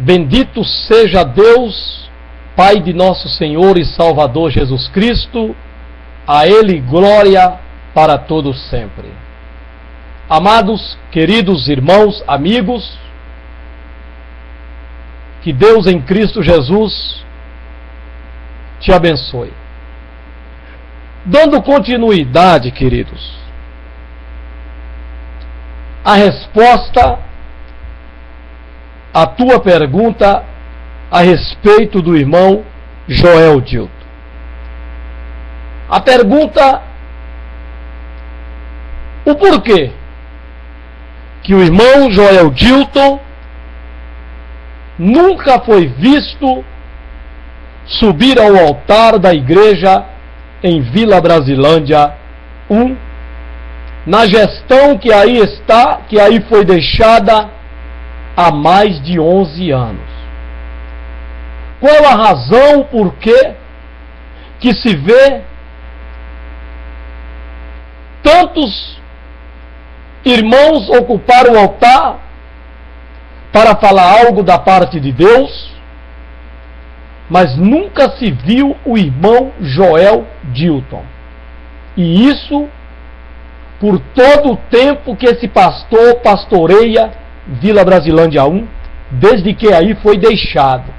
Bendito seja Deus, Pai de nosso Senhor e Salvador Jesus Cristo, a Ele glória para todos sempre. Amados, queridos irmãos, amigos, que Deus em Cristo Jesus te abençoe. Dando continuidade, queridos, a resposta à tua pergunta a respeito do irmão Joel Dilton. A pergunta: o porquê que o irmão Joel Dilton nunca foi visto subir ao altar da igreja em Vila Brasilândia 1, na gestão que aí está, que aí foi deixada há mais de 11 anos. Qual a razão por que se vê tantos irmãos ocupar o altar para falar algo da parte de Deus, mas nunca se viu o irmão Joel Dilton? E isso por todo o tempo que esse pastor pastoreia Vila Brasilândia 1, desde que aí foi deixado.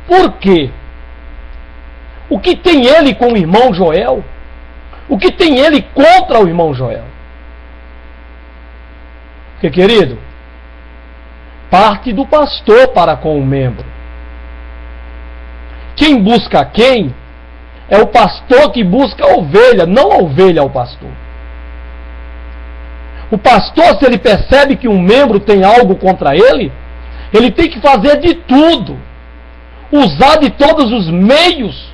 Por quê? O que tem ele com o irmão Joel? O que tem ele contra o irmão Joel? Porque, querido, parte do pastor para com o membro. Quem busca quem é o pastor que busca a ovelha, não a ovelha ao pastor. O pastor, se ele percebe que um membro tem algo contra ele, ele tem que fazer de tudo, usar de todos os meios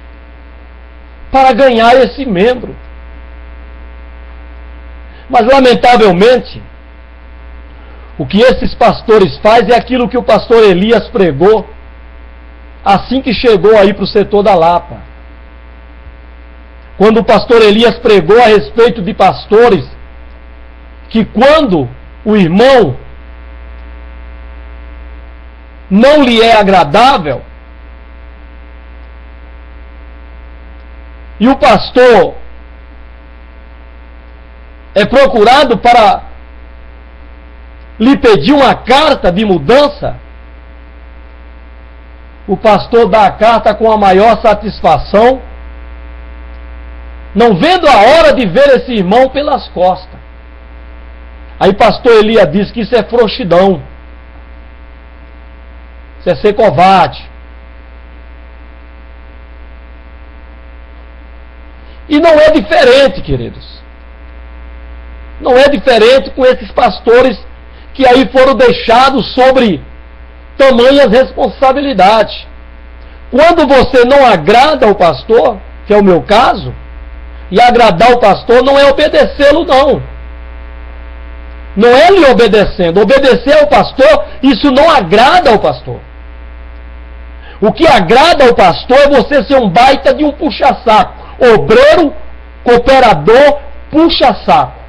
para ganhar esse membro. Mas, lamentavelmente, o que esses pastores fazem é aquilo que o pastor Elias pregou assim que chegou aí para o setor da Lapa. Quando o pastor Elias pregou a respeito de pastores, que quando o irmão não lhe é agradável, e o pastor é procurado para lhe pedir uma carta de mudança, o pastor dá a carta com a maior satisfação, não vendo a hora de ver esse irmão pelas costas. Aí pastor Elias diz que isso é frouxidão, isso é ser covarde. E não é diferente, queridos. Não é diferente com esses pastores que aí foram deixados sobre tamanhas responsabilidades. Quando você não agrada ao pastor, que é o meu caso, e agradar o pastor não é obedecê-lo, não. Não é lhe obedecendo. Obedecer ao pastor, isso não agrada ao pastor. O que agrada ao pastor é você ser um baita de um puxa-saco. Obreiro, cooperador, puxa-saco.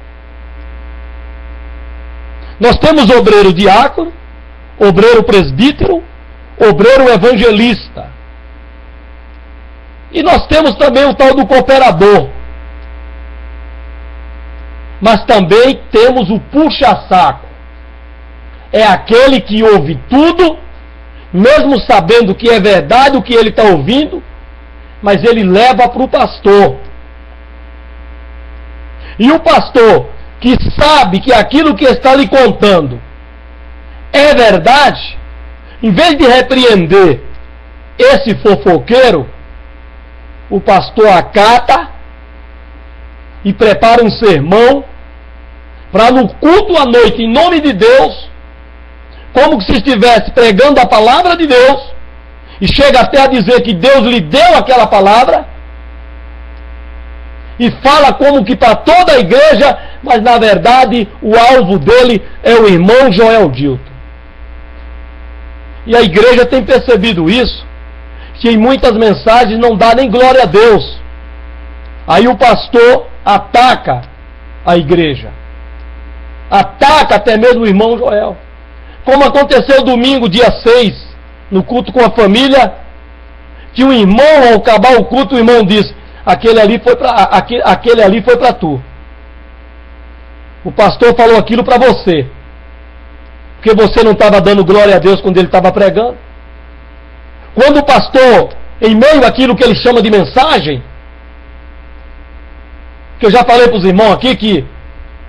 Nós temos obreiro diácono, obreiro presbítero, obreiro evangelista. E nós temos também o tal do cooperador. Mas também temos o puxa-saco. É aquele que ouve tudo, mesmo sabendo que é verdade o que ele está ouvindo, mas ele leva para o pastor. E o pastor, que sabe que aquilo que está lhe contando é verdade, em vez de repreender esse fofoqueiro, o pastor acata e prepara um sermão para no culto à noite, em nome de Deus, como se estivesse pregando a palavra de Deus, e chega até a dizer que Deus lhe deu aquela palavra, e fala como que para toda a igreja, mas na verdade o alvo dele é o irmão Joel Dilton. E a igreja tem percebido isso, que em muitas mensagens não dá nem glória a Deus. Aí o pastor ataca a igreja, ataca até mesmo o irmão Joel, Como aconteceu domingo, dia 6, no culto com a família, que o irmão, ao acabar o culto, o irmão disse: aquele ali foi para tu. O pastor falou aquilo para você, porque você não estava dando glória a Deus quando ele estava pregando. Quando o pastor, em meio àquilo que ele chama de mensagem, que eu já falei para os irmãos aqui que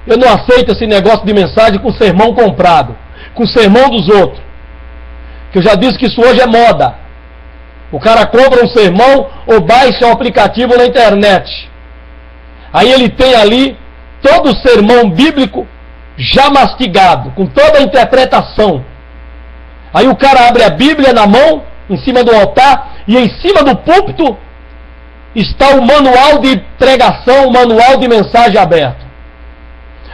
eu não aceito esse negócio de mensagem com sermão comprado, com sermão dos outros, que eu já disse que isso hoje é moda. O cara compra um sermão ou baixa um aplicativo na internet, aí ele tem ali todo o sermão bíblico já mastigado, com toda a interpretação. Aí o cara abre a Bíblia na mão, em cima do altar, e em cima do púlpito está o manual de pregação, o manual de mensagem aberto.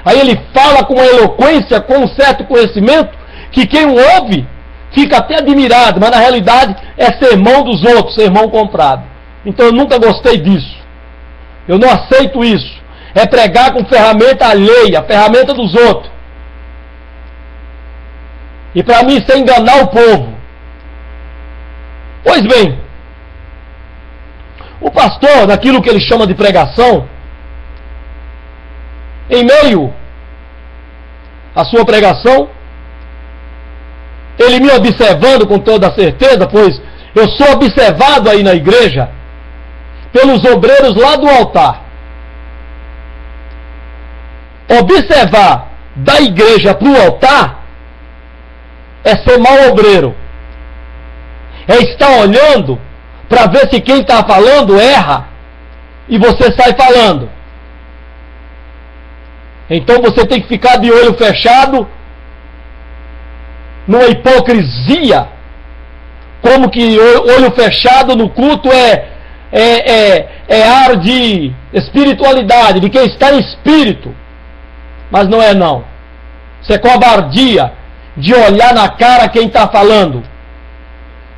Aí ele fala com uma eloquência, com um certo conhecimento, que quem o ouve fica até admirado, mas na realidade é sermão dos outros, sermão comprado. Então eu nunca gostei disso. Eu não aceito isso. É pregar com ferramenta alheia, ferramenta dos outros. E para mim isso é enganar o povo. Pois bem, o pastor, naquilo que ele chama de pregação, em meio à sua pregação, ele me observando com toda certeza, pois eu sou observado aí na igreja pelos obreiros lá do altar. Observar da igreja para o altar é ser mau obreiro. É estar olhando para ver se quem está falando erra e você sai falando. Então você tem que ficar de olho fechado, numa hipocrisia, como que olho fechado no culto é ar de espiritualidade, de quem está em espírito. Mas não é não. Isso é covardia de olhar na cara quem está falando.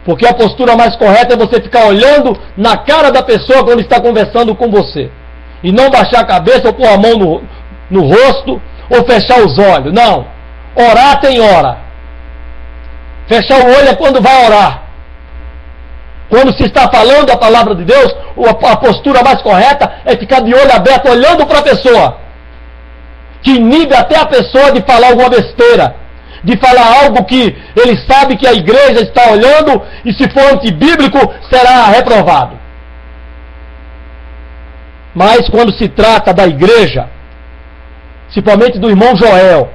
Porque a postura mais correta é você ficar olhando na cara da pessoa quando está conversando com você. E não baixar a cabeça ou pôr a mão no rosto ou fechar os olhos. Não. Orar tem hora. Fechar o olho é quando vai orar. Quando se está falando a palavra de Deus, a postura mais correta é ficar de olho aberto, olhando para a pessoa. Que inibe até a pessoa de falar alguma besteira, de falar algo que ele sabe que a igreja está olhando, e se for antibíblico, será reprovado. Mas quando se trata da igreja, principalmente do irmão Joel,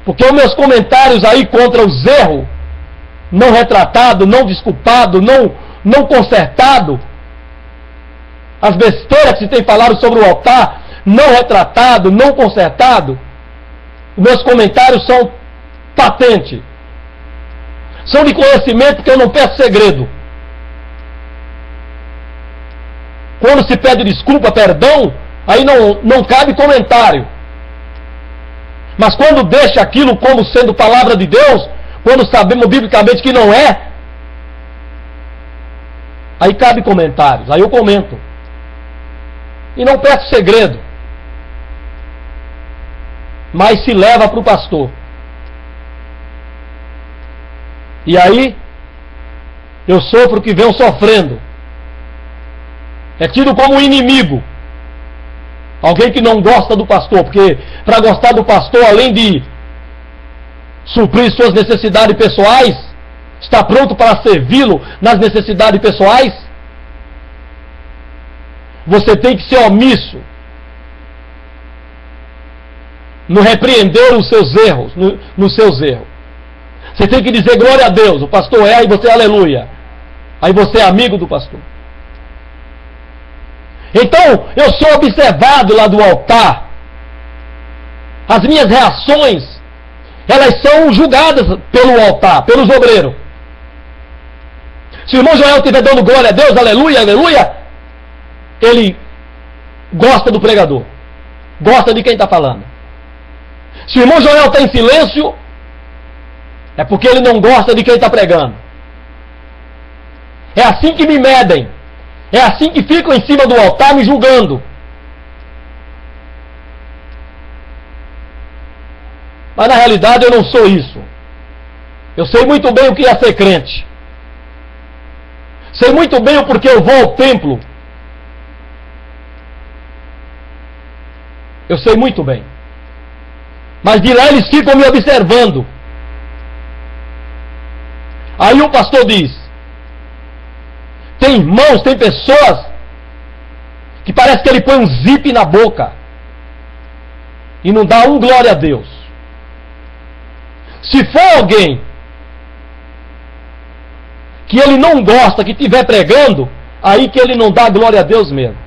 porque os meus comentários aí contra os erros, não retratado, não desculpado, não consertado, as besteiras que se tem falado sobre o altar, não retratado, não consertado, os meus comentários são patentes. São de conhecimento, porque eu não peço segredo. Quando se pede desculpa, perdão, aí não cabe comentário. Mas quando deixa aquilo como sendo palavra de Deus, quando sabemos biblicamente que não é, aí cabe comentários, aí eu comento. E não peço segredo. Mas se leva para o pastor. E aí, eu sofro o que venho sofrendo. É tido como inimigo. Alguém que não gosta do pastor, porque para gostar do pastor, além de suprir suas necessidades pessoais, está pronto para servi-lo nas necessidades pessoais, você tem que ser omisso no repreender os seus erros, nos seus erros. Você tem que dizer glória a Deus, o pastor é, e você é aleluia. Aí você é amigo do pastor. Então, eu sou observado lá do altar. As minhas reações, elas são julgadas pelo altar, pelos obreiros. Se o irmão Joel estiver dando glória a Deus, aleluia, aleluia, ele gosta do pregador, gosta de quem está falando. Se o irmão Joel está em silêncio, é porque ele não gosta de quem está pregando. É assim que me medem. É assim que ficam em cima do altar me julgando. Mas na realidade eu não sou isso. Eu sei muito bem o que é ser crente. Sei muito bem o porquê eu vou ao templo. Eu sei muito bem. Mas de lá eles ficam me observando. Aí o pastor diz: tem irmãos, tem pessoas que parece que ele põe um zip na boca e não dá um glória a Deus. Se for alguém que ele não gosta, que estiver pregando, aí que ele não dá glória a Deus mesmo.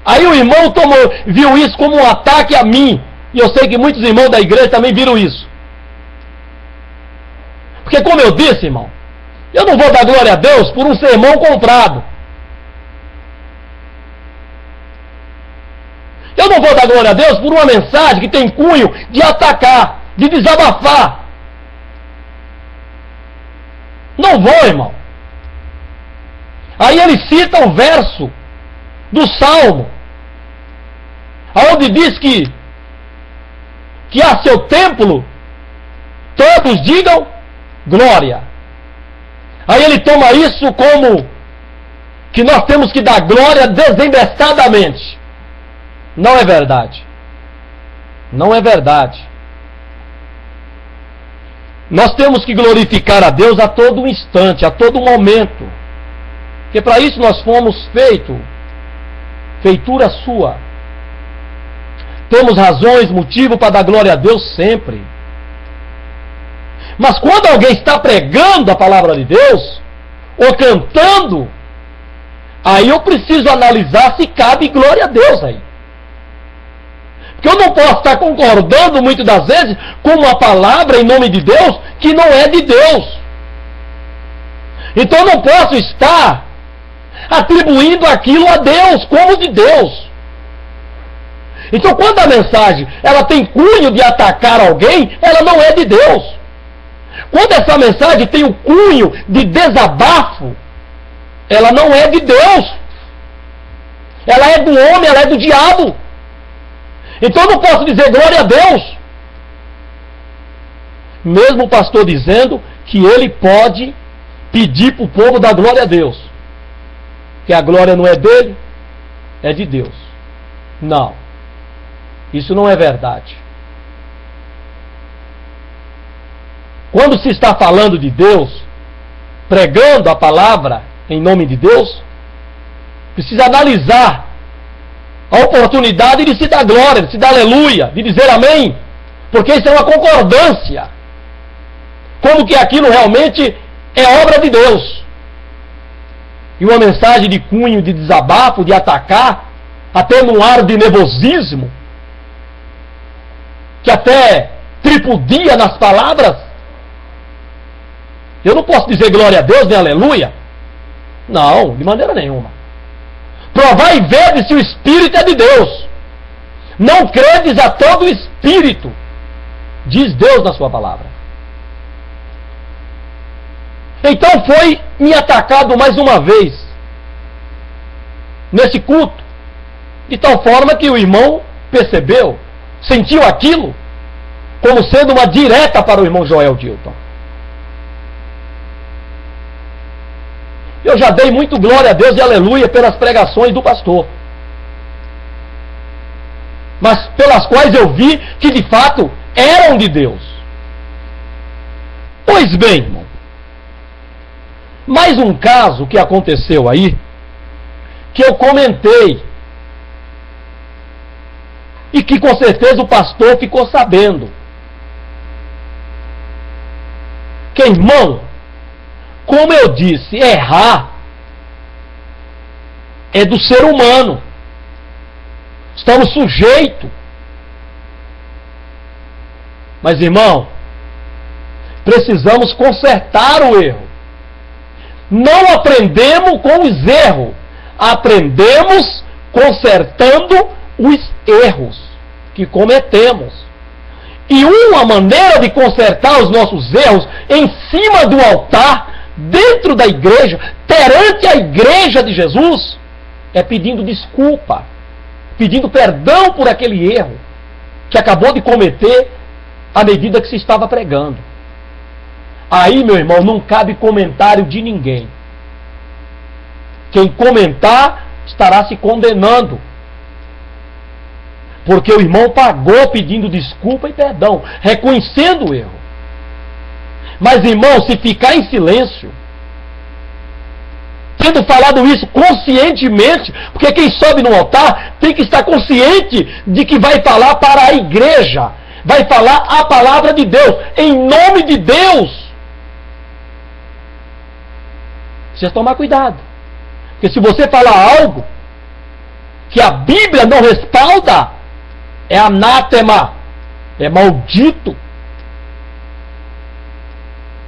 Aí o irmão viu isso como um ataque a mim. E eu sei que muitos irmãos da igreja também viram isso. Porque como eu disse, irmão, eu não vou dar glória a Deus por um sermão comprado. Eu não vou dar glória a Deus por uma mensagem que tem cunho de atacar, de desabafar. Não vou, irmão. Aí ele cita o verso do Salmo, aonde diz que a seu templo todos digam glória. Aí ele toma isso como que nós temos que dar glória desembestadamente. Não é verdade. Não é verdade. Nós temos que glorificar a Deus a todo instante, a todo momento. Porque para isso nós fomos feitura sua. Temos razões, motivo para dar glória a Deus sempre. Mas quando alguém está pregando a palavra de Deus, ou cantando, aí eu preciso analisar se cabe glória a Deus aí. Porque eu não posso estar concordando muitas das vezes com uma palavra em nome de Deus que não é de Deus. Então eu não posso estar atribuindo aquilo a Deus como de Deus. Então quando a mensagem ela tem cunho de atacar alguém, ela não é de Deus. Quando essa mensagem tem o cunho de desabafo, ela não é de Deus. Ela é do homem, ela é do diabo. Então eu não posso dizer glória a Deus. Mesmo o pastor dizendo que ele pode pedir para o povo dar glória a Deus. Que a glória não é dele, é de Deus. Não. Isso não é verdade. Quando se está falando de Deus, pregando a palavra em nome de Deus, precisa analisar a oportunidade de se dar glória, de se dar aleluia, de dizer amém, porque isso é uma concordância. Como que aquilo realmente é obra de Deus. E uma mensagem de cunho, de desabafo, de atacar, até num ar de nervosismo, que até tripudia nas palavras. Eu não posso dizer glória a Deus, nem aleluia. Não, de maneira nenhuma. Provai e vede se o Espírito é de Deus. Não credes a todo o Espírito, diz Deus na sua palavra. Então foi me atacado mais uma vez nesse culto, de tal forma que o irmão percebeu, sentiu aquilo como sendo uma direta para o irmão Joel Dilton. Eu já dei muito glória a Deus e aleluia pelas pregações do pastor, mas pelas quais eu vi que de fato eram de Deus. Pois bem, irmão, mais um caso que aconteceu aí, que eu comentei, e que com certeza o pastor ficou sabendo. Que, irmão, como eu disse, errar é do ser humano. Estamos sujeitos. Mas, irmão, precisamos consertar o erro. Não aprendemos com os erros. Aprendemos consertando os erros que cometemos. E uma maneira de consertar os nossos erros em cima do altar, dentro da igreja, perante a igreja de Jesus, é pedindo desculpa, pedindo perdão por aquele erro que acabou de cometer à medida que se estava pregando. Aí, meu irmão, não cabe comentário de ninguém. Quem comentar estará se condenando. Porque o irmão pagou pedindo desculpa e perdão, reconhecendo o erro. Mas, irmão, se ficar em silêncio, tendo falado isso conscientemente, porque quem sobe no altar tem que estar consciente de que vai falar para a igreja, vai falar a palavra de Deus, em nome de Deus. Precisa tomar cuidado. Porque se você falar algo que a Bíblia não respalda, é anátema, é maldito.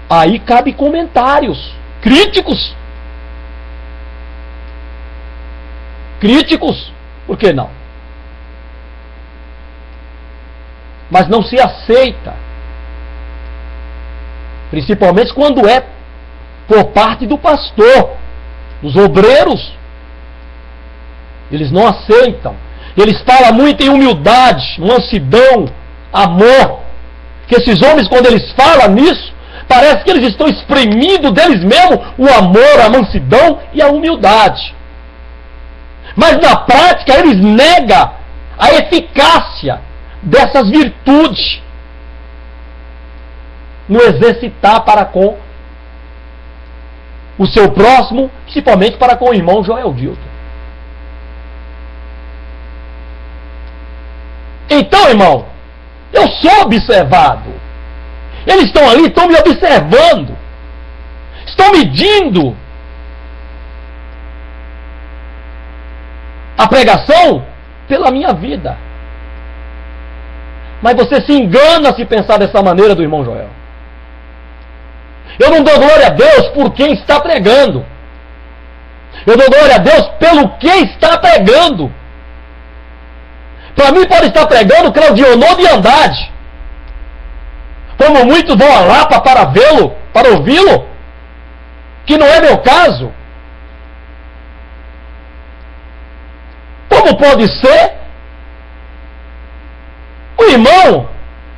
Aí cabe comentários críticos. Críticos, por que não? Mas não se aceita. Principalmente quando é por parte do pastor. Os obreiros, eles não aceitam. Eles falam muito em humildade, mansidão, amor. Que esses homens, quando eles falam nisso, parece que eles estão exprimindo deles mesmos o amor, a mansidão e a humildade. Mas na prática eles negam a eficácia dessas virtudes no exercitar para com o seu próximo, principalmente para com o irmão Joel Dilton. Então, irmão, eu sou observado. Eles estão ali, estão me observando. Estão medindo a pregação pela minha vida. Mas você se engana se pensar dessa maneira do irmão Joel. Eu não dou glória a Deus por quem está pregando. Eu dou glória a Deus pelo que está pregando. Para mim pode estar pregando Claudionor de Andrade, como muitos vão a Lapa para vê-lo, para ouvi-lo, que não é meu caso. Como pode ser o irmão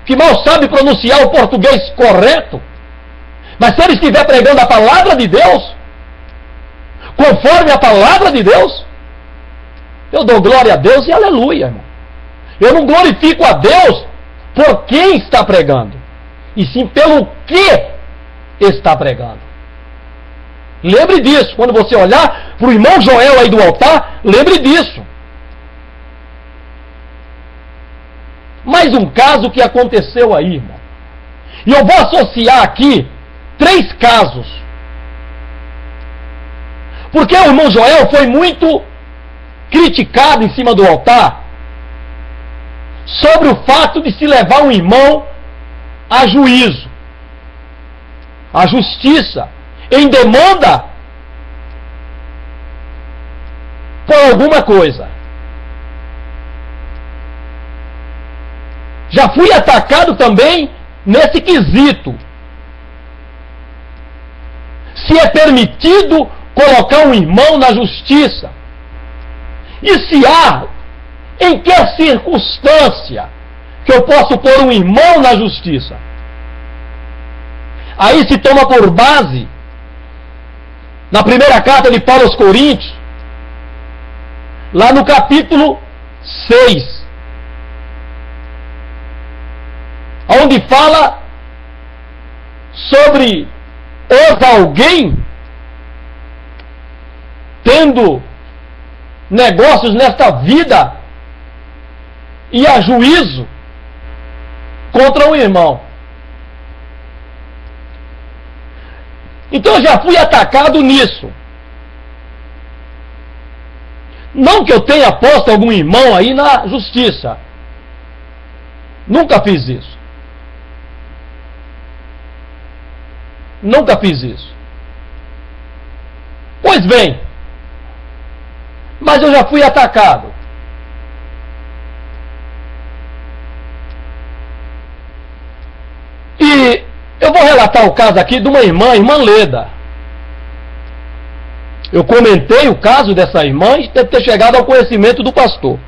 que mal sabe pronunciar o português correto, mas se ele estiver pregando a palavra de Deus, conforme a palavra de Deus, eu dou glória a Deus e aleluia, irmão. Eu não glorifico a Deus por quem está pregando, e sim pelo que está pregando. Lembre disso. Quando você olhar para o irmão Joel aí do altar, lembre disso. Mais um caso que aconteceu aí, irmão. E eu vou associar aqui 3 casos. Porque o irmão Joel foi muito criticado em cima do altar sobre o fato de se levar um irmão a juízo, a justiça, em demanda por alguma coisa. Já fui atacado também nesse quesito. Se é permitido colocar um irmão na justiça, e se há, em que circunstância que eu posso pôr um irmão na justiça? Aí se toma por base, na primeira carta de Paulo aos Coríntios, lá no capítulo 6, onde fala sobre alguém tendo negócios nesta vida e a juízo contra um irmão. Então eu já fui atacado nisso. Não que eu tenha posto algum irmão aí na justiça. Nunca fiz isso. Nunca fiz isso. Pois bem, mas eu já fui atacado. E eu vou relatar o caso aqui de uma irmã Leda. Eu comentei o caso dessa irmã e deve ter chegado ao conhecimento do pastor.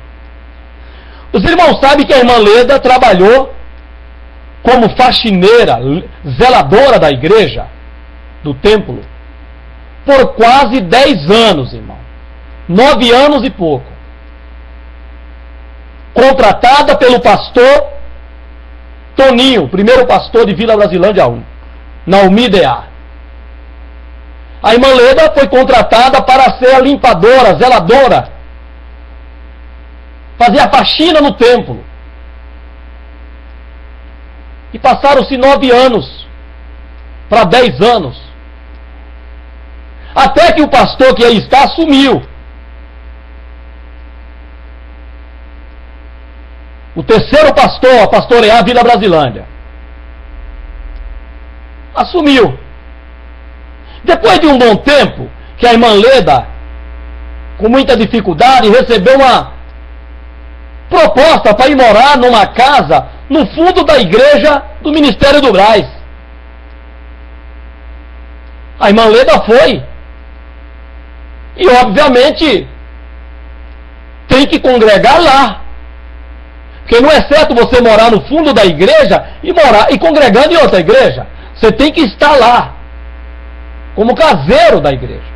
Os irmãos sabem que a irmã Leda trabalhou como faxineira, zeladora da igreja, do templo, por quase 10 anos, irmão. 9 anos e pouco. Contratada pelo pastor Toninho, primeiro pastor de Vila Brasilândia 1, na UMIDEA. A irmã Leda foi contratada para ser a limpadora, zeladora, fazer a faxina no templo. E passaram-se 9 anos para 10 anos. Até que o pastor que aí está assumiu. O terceiro pastor a pastorear a Vila Brasilândia. Assumiu. Depois de um bom tempo, que a irmã Leda, com muita dificuldade, recebeu uma proposta para ir morar numa casa no fundo da igreja do Ministério do Brás. A irmã Leda foi. E obviamente tem que congregar lá. Porque não é certo você morar no fundo da igreja e congregando em outra igreja. Você tem que estar lá, como caseiro da igreja.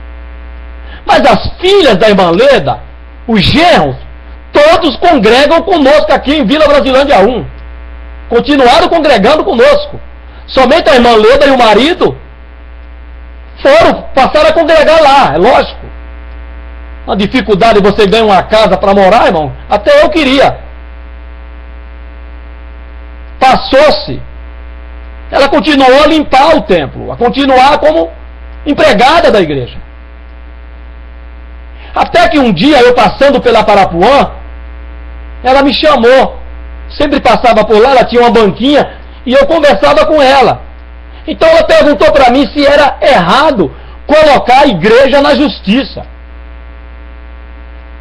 Mas as filhas da irmã Leda, os genros, todos congregam conosco aqui em Vila Brasilândia 1. Continuaram congregando conosco. Somente a irmã Leda e o marido passaram a congregar lá, é lógico. A dificuldade de você ganhar uma casa para morar, irmão, até eu queria. Passou-se. Ela continuou a limpar o templo, a continuar como empregada da igreja. Até que um dia, eu passando pela Parapuã, ela me chamou. Sempre passava por lá, ela tinha uma banquinha, e eu conversava com ela. Então ela perguntou para mim se era errado colocar a igreja na justiça.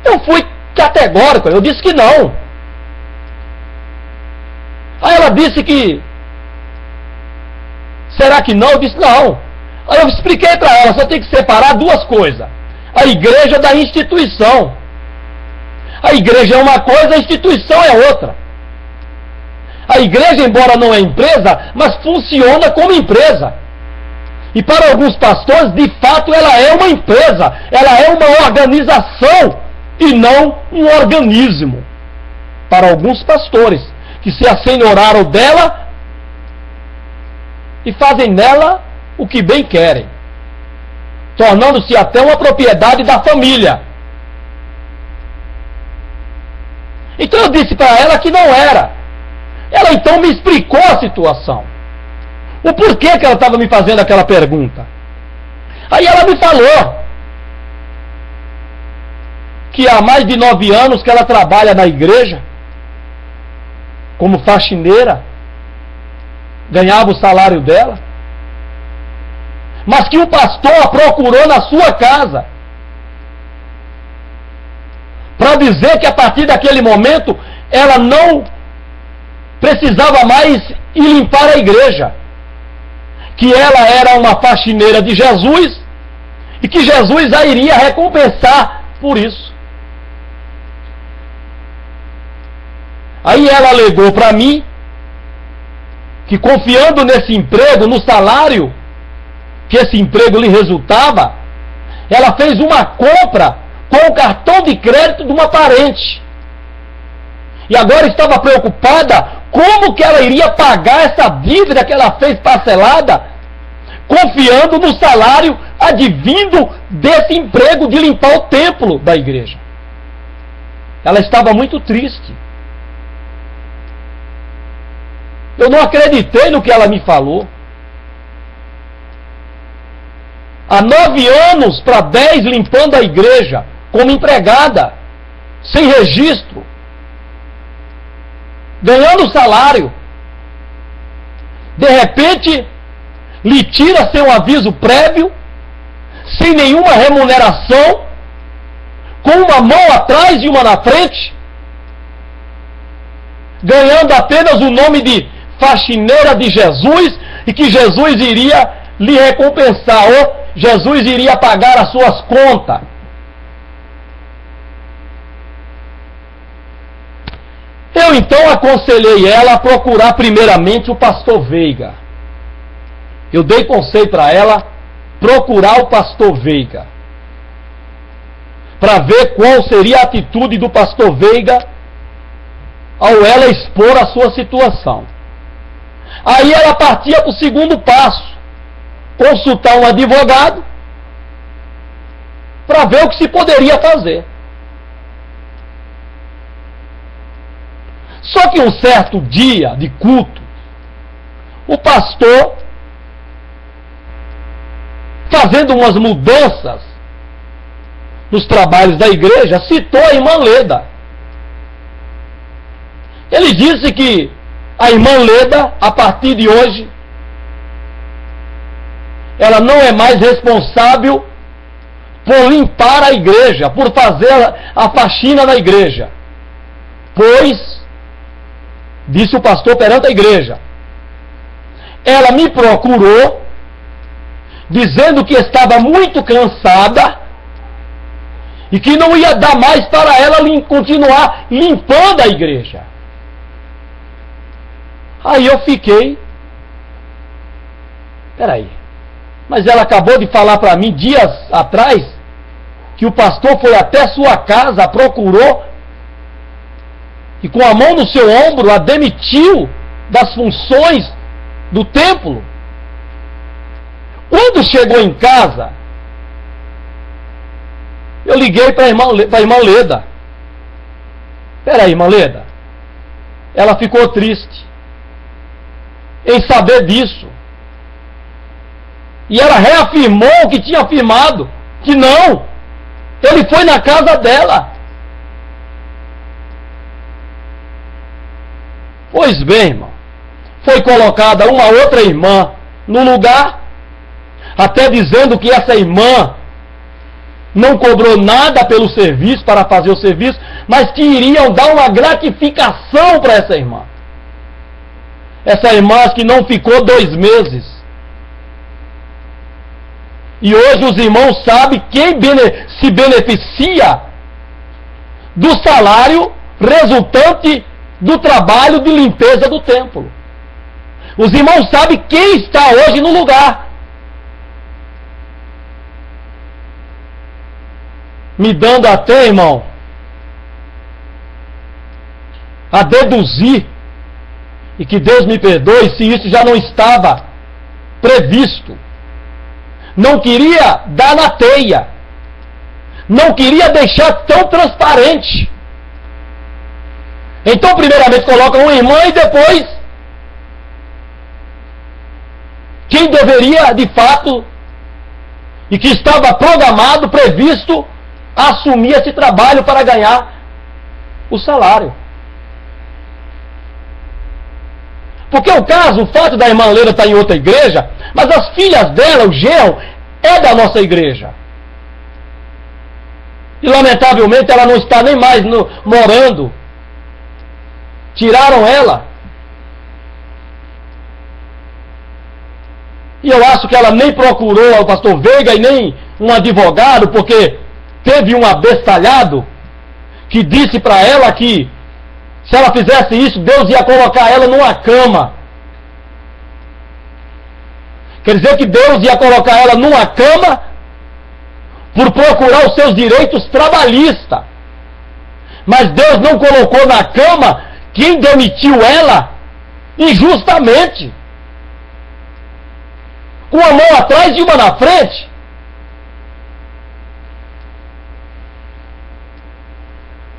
Eu fui categórico, eu disse que não. Aí ela disse que... Será que não? Eu disse não. Aí eu expliquei para ela, só tem que separar duas coisas. A igreja da instituição. A igreja é uma coisa, a instituição é outra. A igreja, embora não é empresa, mas funciona como empresa. E para alguns pastores, de fato, ela é uma empresa. Ela é uma organização e não um organismo. Para alguns pastores que se assenhoraram dela e fazem nela o que bem querem, tornando-se até uma propriedade da família. Então eu disse para ela que não era. Ela então me explicou a situação. O porquê que ela estava me fazendo aquela pergunta. Aí ela me falou que há mais de 9 anos que ela trabalha na igreja como faxineira, ganhava o salário dela, mas que o pastor a procurou na sua casa para dizer que a partir daquele momento ela não precisava mais ir limpar a igreja, que ela era uma faxineira de Jesus e que Jesus a iria recompensar por isso. Aí ela alegou para mim que, confiando nesse emprego, no salário que esse emprego lhe resultava, ela fez uma compra com o cartão de crédito de uma parente. E agora estava preocupada como que ela iria pagar essa dívida que ela fez parcelada, confiando no salário advindo desse emprego de limpar o templo da igreja. Ela estava muito triste. Eu não acreditei no que ela me falou. Há 9 anos para 10 limpando a igreja, como empregada, sem registro, ganhando salário. De repente, lhe tira sem um aviso prévio, sem nenhuma remuneração, com uma mão atrás e uma na frente, ganhando apenas o nome de faxineira de Jesus, e que Jesus iria lhe recompensar, ou Jesus iria pagar as suas contas. Eu então aconselhei ela a procurar primeiramente o pastor Veiga. Eu dei conselho para ela procurar o pastor Veiga, para ver qual seria a atitude do pastor Veiga ao ela expor a sua situação. Aí ela partia para o segundo passo, consultar um advogado para ver o que se poderia fazer. Só que um certo dia de culto, o pastor, fazendo umas mudanças nos trabalhos da igreja, citou a irmã Leda. Ele disse que a irmã Leda, a partir de hoje, ela não é mais responsável por limpar a igreja, por fazer a faxina na igreja. Pois, disse o pastor perante a igreja, ela me procurou, dizendo que estava muito cansada e que não ia dar mais para ela continuar limpando a igreja. Aí eu fiquei, peraí, mas ela acabou de falar para mim dias atrás que o pastor foi até sua casa, a procurou e com a mão no seu ombro a demitiu das funções do templo. Quando chegou em casa, eu liguei para a irmã Leda. Peraí, irmã Leda. Ela ficou triste em saber disso. E ela reafirmou o que tinha afirmado, que não, ele foi na casa dela. Pois bem, irmão, foi colocada uma outra irmã no lugar, até dizendo que essa irmã não cobrou nada pelo serviço, para fazer o serviço, mas que iriam dar uma gratificação para essa irmã. Essa irmã que não ficou 2 meses. E hoje os irmãos sabem quem se beneficia do salário resultante do trabalho de limpeza do templo. Os irmãos sabem quem está hoje no lugar. Me dando até, irmão, a deduzir, e que Deus me perdoe se isso já não estava previsto. Não queria dar na teia, não queria deixar tão transparente. Então, primeiramente, coloca uma irmã e depois quem deveria, de fato, e que estava programado, previsto, assumir esse trabalho para ganhar o salário. Porque o fato da irmã Leda estar em outra igreja, mas as filhas dela, o genro, é da nossa igreja. E lamentavelmente ela não está nem mais morando. Tiraram ela. E eu acho que ela nem procurou o pastor Veiga e nem um advogado, porque teve um abestalhado que disse para ela que se ela fizesse isso, Deus ia colocar ela numa cama. Quer dizer que Deus ia colocar ela numa cama por procurar os seus direitos trabalhistas. Mas Deus não colocou na cama quem demitiu ela injustamente. Com uma mão atrás e uma na frente.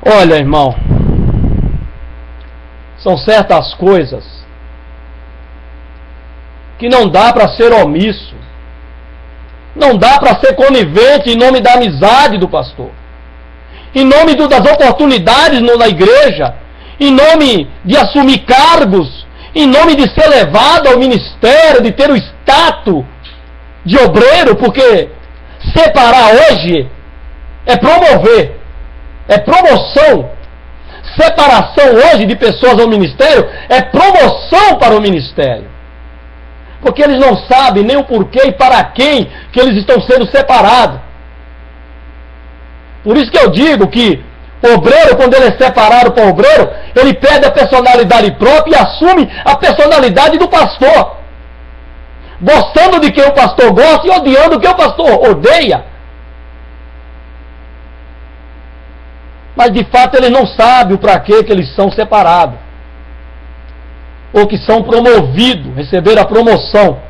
Olha, irmão, são certas coisas que não dá para ser omisso. Não dá para ser conivente em nome da amizade do pastor. Em nome das oportunidades na igreja. Em nome de assumir cargos. Em nome de ser levado ao ministério, de ter o status de obreiro. Porque separar hoje é promover. É promoção. Separação hoje de pessoas ao ministério é promoção para o ministério. Porque eles não sabem nem o porquê e para quem que eles estão sendo separados. Por isso que eu digo que Obreiro, quando ele é separado para obreiro, ele perde a personalidade própria e assume a personalidade do pastor. Gostando de quem o pastor gosta e odiando quem o pastor odeia. Mas de fato ele não sabe o para que eles são separados. Ou que são promovidos, receberam a promoção.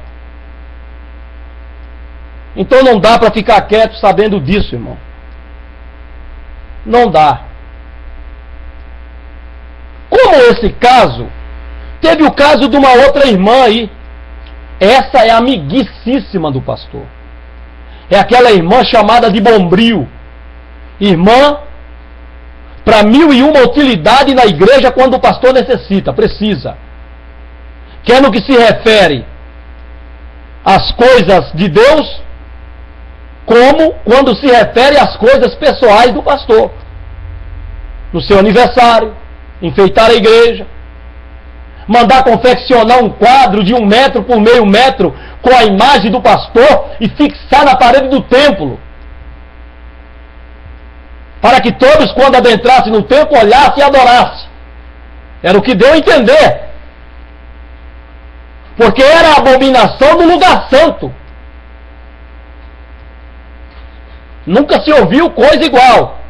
Então não dá para ficar quieto sabendo disso, irmão. Não dá. Como esse caso, teve o caso de uma outra irmã aí. Essa é amiguíssima do pastor. É aquela irmã chamada de Bombril. Irmã para 1001 utilidade na igreja quando o pastor necessita, precisa. Quer no que se refere às coisas de Deus, como quando se refere às coisas pessoais do pastor. No seu aniversário, enfeitar a igreja, mandar confeccionar um quadro de 1 metro por meio metro com a imagem do pastor e fixar na parede do templo. Para que todos, quando adentrassem no templo, olhassem e adorassem. Era o que deu a entender. Porque era a abominação do lugar santo. Nunca se ouviu coisa igual.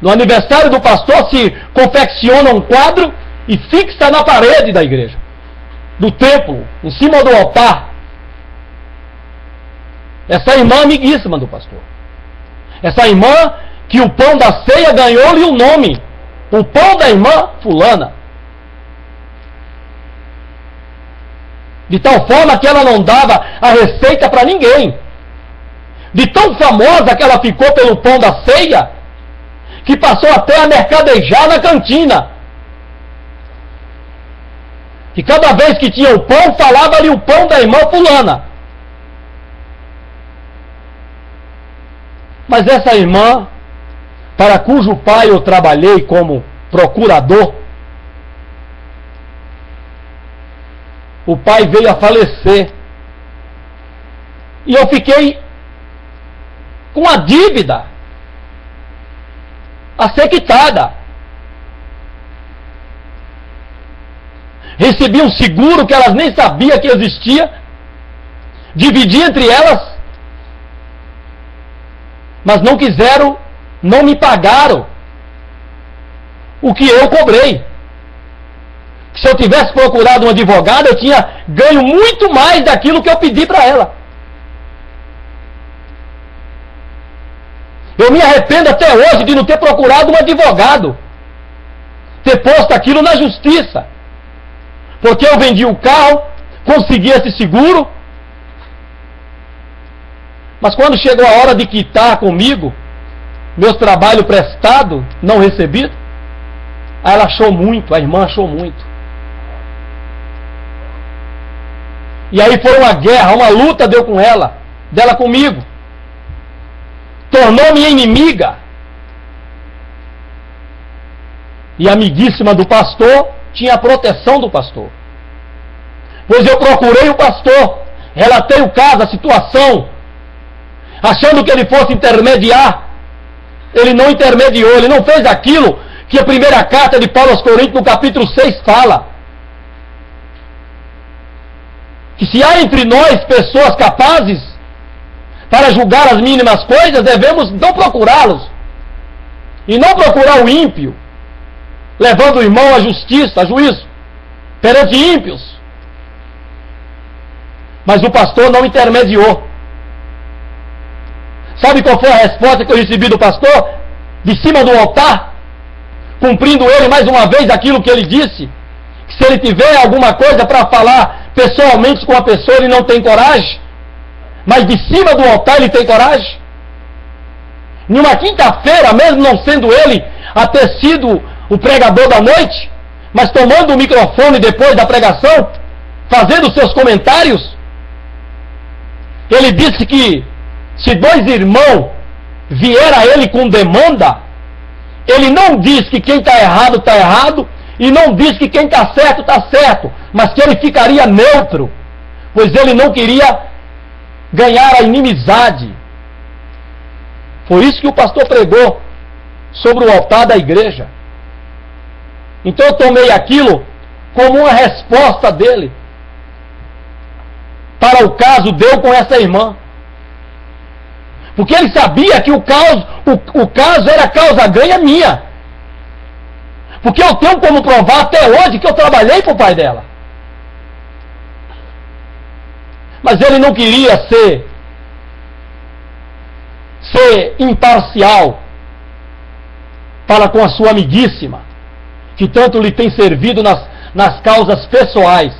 No aniversário do pastor se confecciona um quadro e fixa na parede da igreja, do templo, em cima do altar. Essa irmã amiguíssima do pastor. Essa irmã que o pão da ceia ganhou-lhe o nome. O pão da irmã fulana. De tal forma que ela não dava a receita para ninguém. De tão famosa que ela ficou pelo pão da ceia, que passou até a mercadejar na cantina. E cada vez que tinha o pão, falava-lhe o pão da irmã fulana. Mas essa irmã, para cujo pai eu trabalhei como procurador, o pai veio a falecer. E eu fiquei com a dívida a ser quitada. Recebi um seguro que elas nem sabiam que existia. Dividi entre elas. Mas não quiseram, não me pagaram o que eu cobrei. Se eu tivesse procurado um advogado, eu tinha ganho muito mais daquilo que eu pedi para ela. Eu me arrependo até hoje de não ter procurado um advogado, ter posto aquilo na justiça. Porque eu vendi o carro, consegui esse seguro, mas quando chegou a hora de quitar comigo meus trabalhos prestados, não recebido, ela achou muito, a irmã achou muito. E aí foi uma guerra, uma luta deu com ela, dela comigo. Tornou-me inimiga. E amiguíssima do pastor, tinha a proteção do pastor. Pois eu procurei o pastor, relatei o caso, a situação, achando que ele fosse intermediar. Ele não intermediou, ele não fez aquilo que a primeira carta de Paulo aos Coríntios, no capítulo 6, fala. Que se há entre nós pessoas capazes para julgar as mínimas coisas, devemos não procurá-los. E não procurar o ímpio, levando o irmão à justiça, a juízo, perante ímpios. Mas o pastor não intermediou. Sabe qual foi a resposta que eu recebi do pastor? De cima do altar, cumprindo ele mais uma vez aquilo que ele disse, que se ele tiver alguma coisa para falar pessoalmente com a pessoa, ele não tem coragem, mas de cima do altar ele tem coragem. Numa quinta-feira, mesmo não sendo ele a ter sido o pregador da noite, mas tomando o microfone depois da pregação, fazendo seus comentários, ele disse que se 2 irmãos vieram a ele com demanda, ele não diz que quem está errado, e não diz que quem está certo, mas que ele ficaria neutro, pois ele não queria ganhar a inimizade. Foi isso que o pastor pregou. sobre o altar da igreja. Então eu tomei aquilo como uma resposta dele para o caso deu com essa irmã. Porque ele sabia que o caso era causa ganha minha. Porque eu tenho como provar até hoje que eu trabalhei para o pai dela. Mas ele não queria ser imparcial para com a sua amiguíssima, que tanto lhe tem servido nas causas pessoais.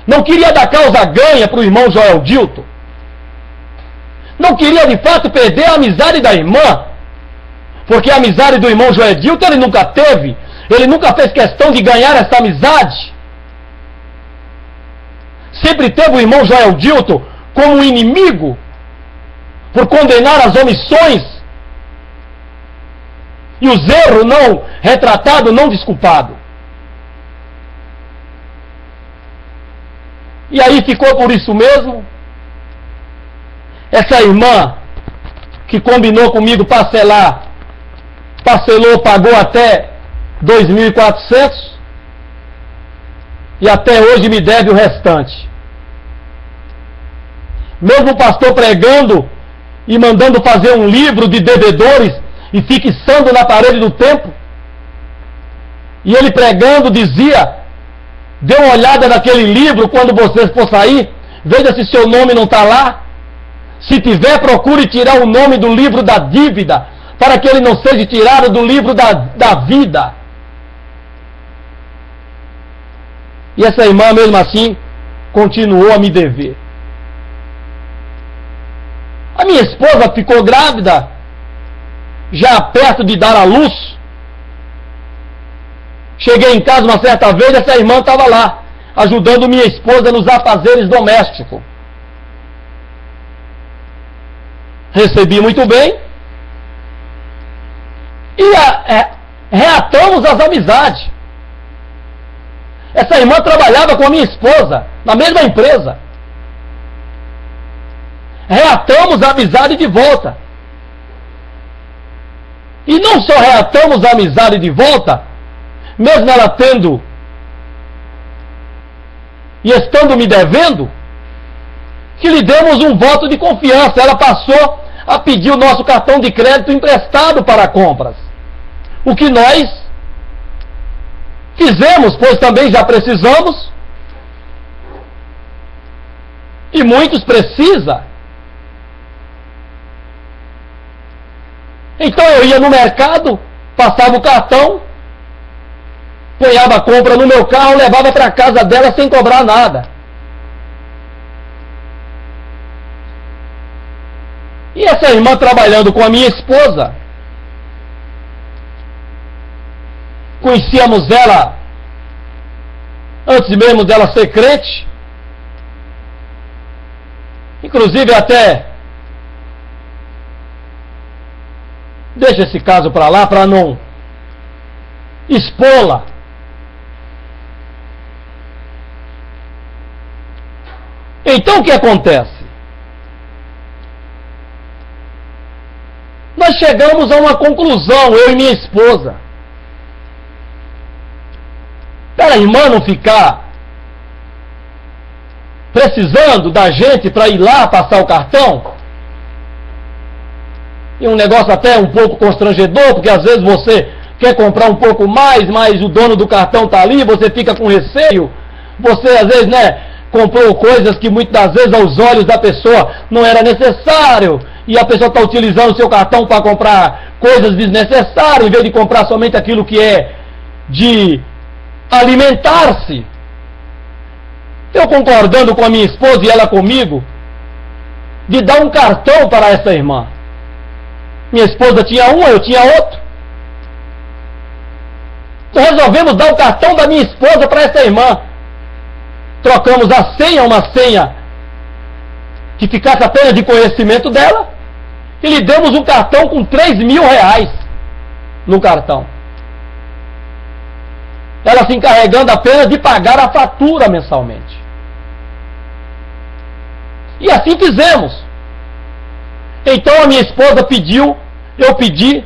Não queria dar causa ganha para o irmão Joel Dilton. Não queria de fato perder a amizade da irmã, porque a amizade do irmão Joel Dilton ele nunca teve, ele nunca fez questão de ganhar essa amizade. Sempre teve o irmão Joel Dilton como um inimigo, por condenar as omissões e os erros não retratados, não desculpados. E aí ficou por isso mesmo. Essa irmã que combinou comigo parcelar, parcelou, pagou até 2.400 e até hoje me deve o restante. Mesmo o pastor pregando e mandando fazer um livro de devedores e fixando na parede do templo, e ele pregando dizia: dê uma olhada naquele livro quando vocês for sair, veja se seu nome não está lá. Se tiver, procure tirar o nome do livro da dívida, para que ele não seja tirado do livro da vida. E essa irmã, mesmo assim, continuou a me dever. A minha esposa ficou grávida, já perto de dar à luz. Cheguei em casa uma certa vez, essa irmã estava lá, ajudando minha esposa nos afazeres domésticos. Recebi muito bem e reatamos as amizades. Essa irmã trabalhava com a minha esposa na mesma empresa. Reatamos a amizade de volta. E não só reatamos a amizade de volta, mesmo ela tendo e estando me devendo, que lhe demos um voto de confiança. Ela passou a pedir o nosso cartão de crédito emprestado para compras. O que nós fizemos, pois também já precisamos, e muitos precisam. Então eu ia no mercado, passava o cartão, ponhava a compra no meu carro, levava para casa dela sem cobrar nada. E essa irmã trabalhando com a minha esposa, conhecíamos ela antes mesmo dela ser crente, inclusive até deixa esse caso para lá para não expô-la. Então o que acontece? Nós chegamos a uma conclusão, eu e minha esposa. Para a irmã não ficar precisando da gente para ir lá passar o cartão, e um negócio até um pouco constrangedor, porque às vezes você quer comprar um pouco mais, mas o dono do cartão está ali, você fica com receio, você às vezes, comprou coisas que muitas das vezes aos olhos da pessoa não era necessário, e a pessoa está utilizando o seu cartão para comprar coisas desnecessárias, em vez de comprar somente aquilo que é de alimentar-se. Eu concordando com a minha esposa e ela comigo, de dar um cartão para essa irmã. Minha esposa tinha um, eu tinha outro. Então resolvemos dar o cartão da minha esposa para essa irmã. Trocamos a senha, uma senha que ficasse apenas de conhecimento dela, e lhe demos um cartão com 3.000 reais no cartão. Ela se encarregando apenas de pagar a fatura mensalmente. E assim fizemos. Então a minha esposa pediu eu pedi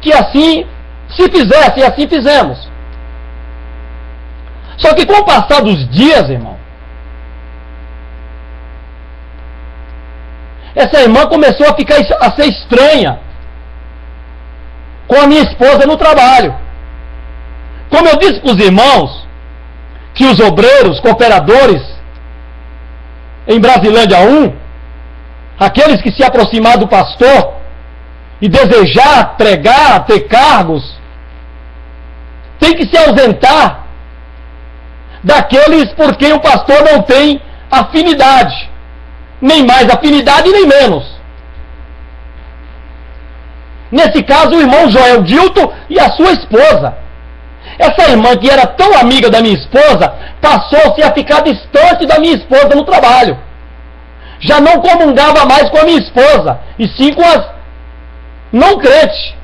que assim se fizesse, e assim fizemos. Só que com o passar dos dias, irmão, essa irmã começou a ser estranha com a minha esposa no trabalho. Como eu disse para os irmãos, que os obreiros, cooperadores, em Brasilândia 1, aqueles que se aproximar do pastor e desejar pregar, ter cargos, tem que se ausentar daqueles por quem o pastor não tem afinidade, nem mais afinidade nem menos. Nesse caso, o irmão Joel Dilton e a sua esposa. Essa irmã, que era tão amiga da minha esposa, passou-se a ficar distante da minha esposa no trabalho. Já não comungava mais com a minha esposa, e sim com as não crentes.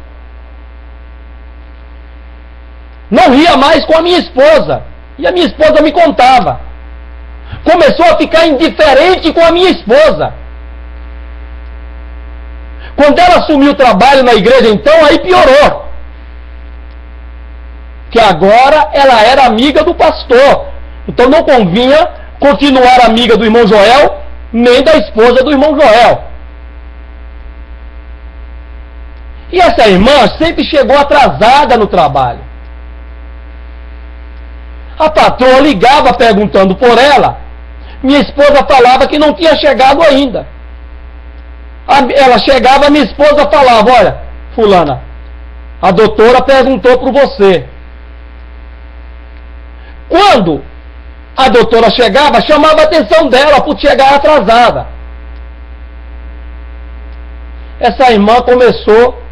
Não ria mais com a minha esposa. E a minha esposa me contava. Começou a ficar indiferente com a minha esposa. Quando ela assumiu o trabalho na igreja, então, aí piorou. Que agora ela era amiga do pastor. Então não convinha continuar amiga do irmão Joel, nem da esposa do irmão Joel. E essa irmã sempre chegou atrasada no trabalho. A patroa ligava perguntando por ela. Minha esposa falava que não tinha chegado ainda. Ela chegava, minha esposa falava: olha, fulana, a doutora perguntou por você. Quando a doutora chegava, chamava a atenção dela por chegar atrasada. Essa irmã começou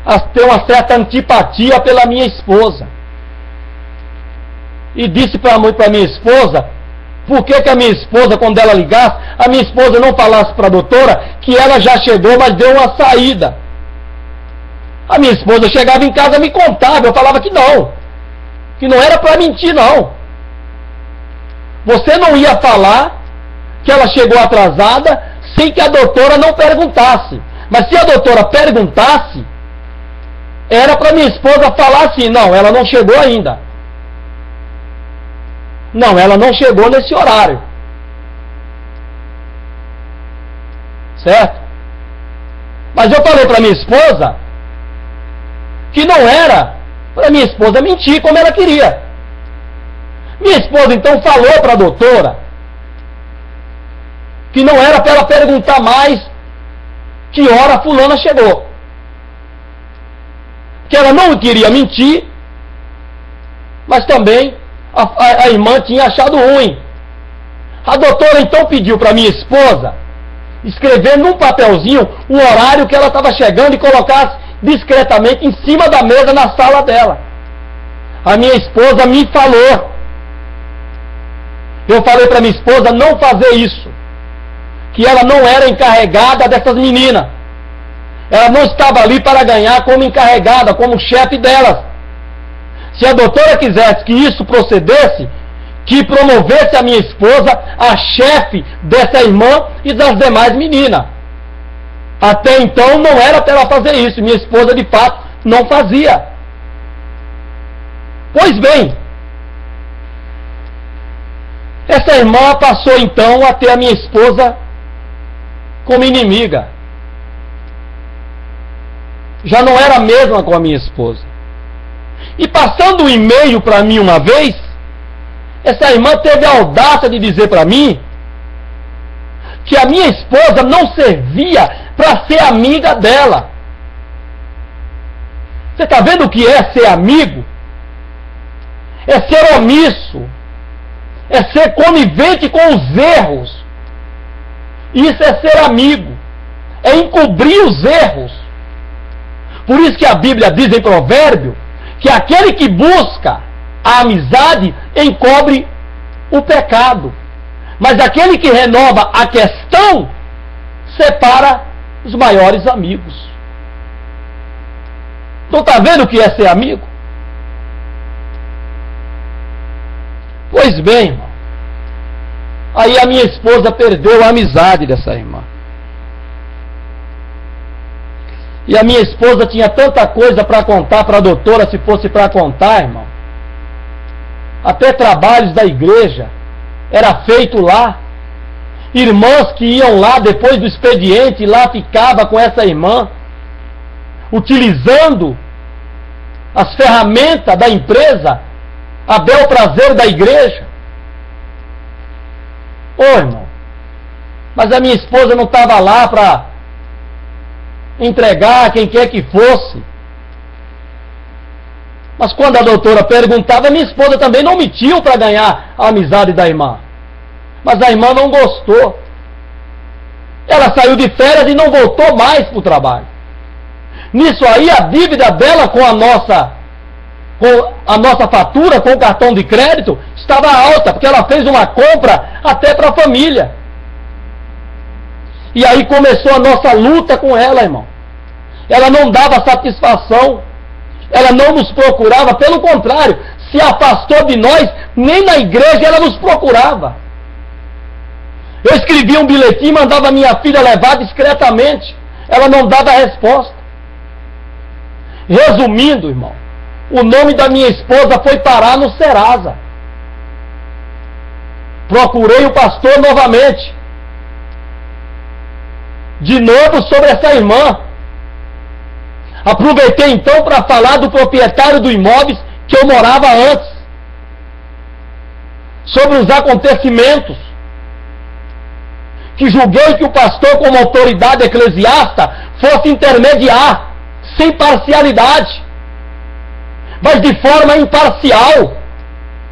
a ter uma certa antipatia pela minha esposa. E disse para minha esposa, por que a minha esposa, quando ela ligasse, a minha esposa não falasse para a doutora que ela já chegou, mas deu uma saída. A minha esposa chegava em casa e me contava, eu falava que não era para mentir não. Você não ia falar que ela chegou atrasada sem que a doutora não perguntasse. Mas se a doutora perguntasse, era para minha esposa falar assim: não, ela não chegou ainda. Não, ela não chegou nesse horário. Certo? Mas eu falei para minha esposa que não era para minha esposa mentir como ela queria. Minha esposa então falou para a doutora que não era para ela perguntar mais que hora a fulana chegou. Que ela não queria mentir, mas também a irmã tinha achado ruim. A doutora então pediu para minha esposa escrever num papelzinho o horário que ela estava chegando e colocasse discretamente em cima da mesa na sala dela. A minha esposa me falou. Eu falei para minha esposa não fazer isso, que ela não era encarregada dessas meninas. Ela não estava ali para ganhar como encarregada, como chefe delas. Se a doutora quisesse que isso procedesse, que promovesse a minha esposa a chefe dessa irmã e das demais meninas. Até então não era para ela fazer isso. Minha esposa de fato não fazia. Pois bem, essa irmã passou então a ter a minha esposa como inimiga. Já não era a mesma com a minha esposa. E passando um e-mail para mim uma vez, essa irmã teve a audácia de dizer para mim que a minha esposa não servia para ser amiga dela. Você está vendo o que é ser amigo? É ser omisso. É ser conivente com os erros. Isso é ser amigo. É encobrir os erros. Por isso que a Bíblia diz em Provérbio que aquele que busca a amizade encobre o pecado. Mas aquele que renova a questão separa os maiores amigos. Então está vendo o que é ser amigo? Pois bem, irmão, Aí a minha esposa perdeu a amizade dessa irmã. E a minha esposa tinha tanta coisa para contar para a doutora, se fosse para contar, irmão. Até trabalhos da igreja era feito lá. Irmãs que iam lá depois do expediente, lá ficava com essa irmã, utilizando as ferramentas da empresa, a bel prazer da igreja. Ô irmão, mas a minha esposa não estava lá para entregar a quem quer que fosse. Mas quando a doutora perguntava, minha esposa também não mentiu para ganhar a amizade da irmã. Mas a irmã não gostou. Ela saiu de férias e não voltou mais para o trabalho. Nisso aí, a dívida dela com a nossa fatura, com o cartão de crédito, estava alta, porque ela fez uma compra até para a família. E aí começou a nossa luta com ela, irmão. Ela não dava satisfação. Ela não nos procurava, pelo contrário, se afastou de nós, nem na igreja ela nos procurava. Eu escrevia um bilhetinho e mandava minha filha levar discretamente. Ela não dava resposta. Resumindo, irmão, o nome da minha esposa foi parar no Serasa. Procurei o pastor novamente. De novo sobre essa irmã. Aproveitei então para falar do proprietário do imóvel que eu morava antes. Sobre os acontecimentos. Que julguei que o pastor, como autoridade eclesiástica, fosse intermediar, sem parcialidade, mas de forma imparcial.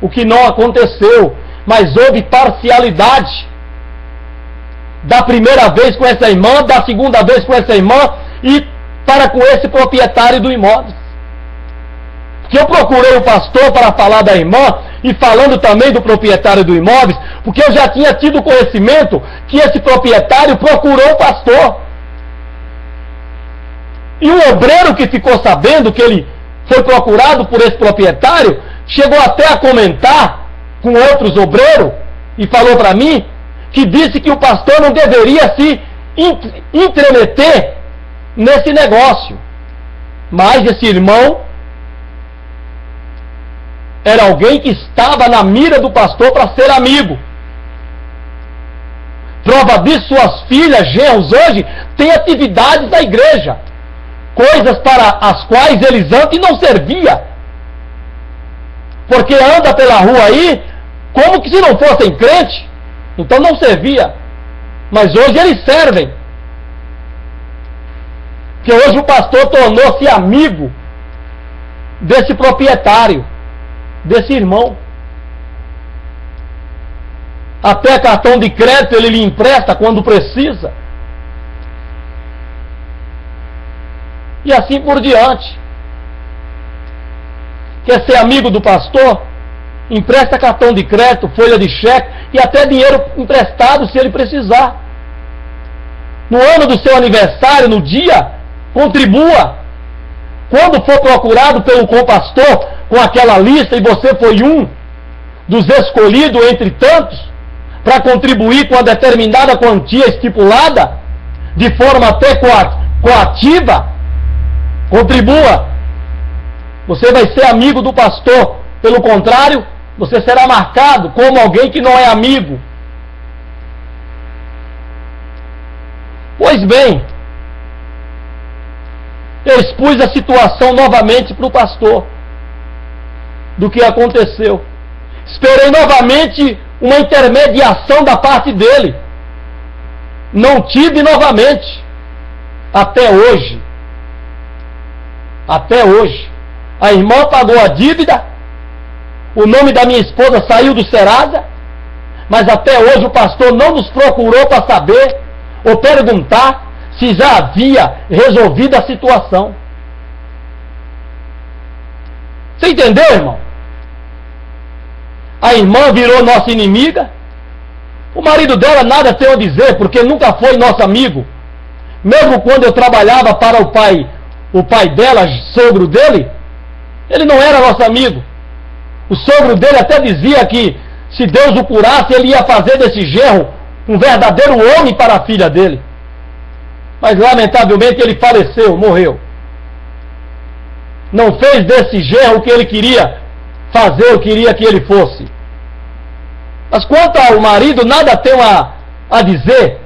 O que não aconteceu, mas houve parcialidade. Da primeira vez com essa irmã, da segunda vez com essa irmã e para com esse proprietário do imóvel. Que eu procurei o pastor para falar da irmã e falando também do proprietário do imóvel, porque eu já tinha tido conhecimento que esse proprietário procurou o pastor. E um obreiro que ficou sabendo que ele foi procurado por esse proprietário, chegou até a comentar com outros obreiros e falou para mim que disse que o pastor não deveria se intrometer nesse negócio. Mas esse irmão era alguém que estava na mira do pastor para ser amigo. Prova disso, suas filhas, genros, hoje, têm atividades da igreja. Coisas para as quais eles antes não serviam. Porque anda pela rua aí, como que se não fossem crentes, então não servia. Mas hoje eles servem. Porque hoje o pastor tornou-se amigo desse proprietário, desse irmão. Até cartão de crédito ele lhe empresta quando precisa. E assim por diante. Quer ser amigo do pastor? Empresta cartão de crédito, folha de cheque e até dinheiro emprestado se ele precisar. No ano do seu aniversário, no dia, contribua. Quando for procurado pelo compastor com aquela lista e você foi um dos escolhidos entre tantos para contribuir com a determinada quantia estipulada, de forma até coativa, contribua. Você vai ser amigo do pastor. Pelo contrário, você será marcado como alguém que não é amigo. Pois bem, eu expus a situação novamente para o pastor do que aconteceu. Esperei novamente uma intermediação da parte dele. Não tive novamente. Até hoje. Até hoje. A irmã pagou a dívida. O nome da minha esposa saiu do Serasa. Mas até hoje o pastor não nos procurou para saber ou perguntar se já havia resolvido a situação. Você entendeu, irmão? A irmã virou nossa inimiga. O marido dela nada tem a dizer, porque nunca foi nosso amigo. Mesmo quando eu trabalhava para o pai dela, sogro dele, ele não era nosso amigo. O sogro dele até dizia que Se Deus o curasse, ele ia fazer desse genro um verdadeiro homem para a filha dele. Mas lamentavelmente ele faleceu, morreu. Não fez desse genro o que ele queria fazer, ou queria que ele fosse. Mas quanto ao marido, nada tem a dizer.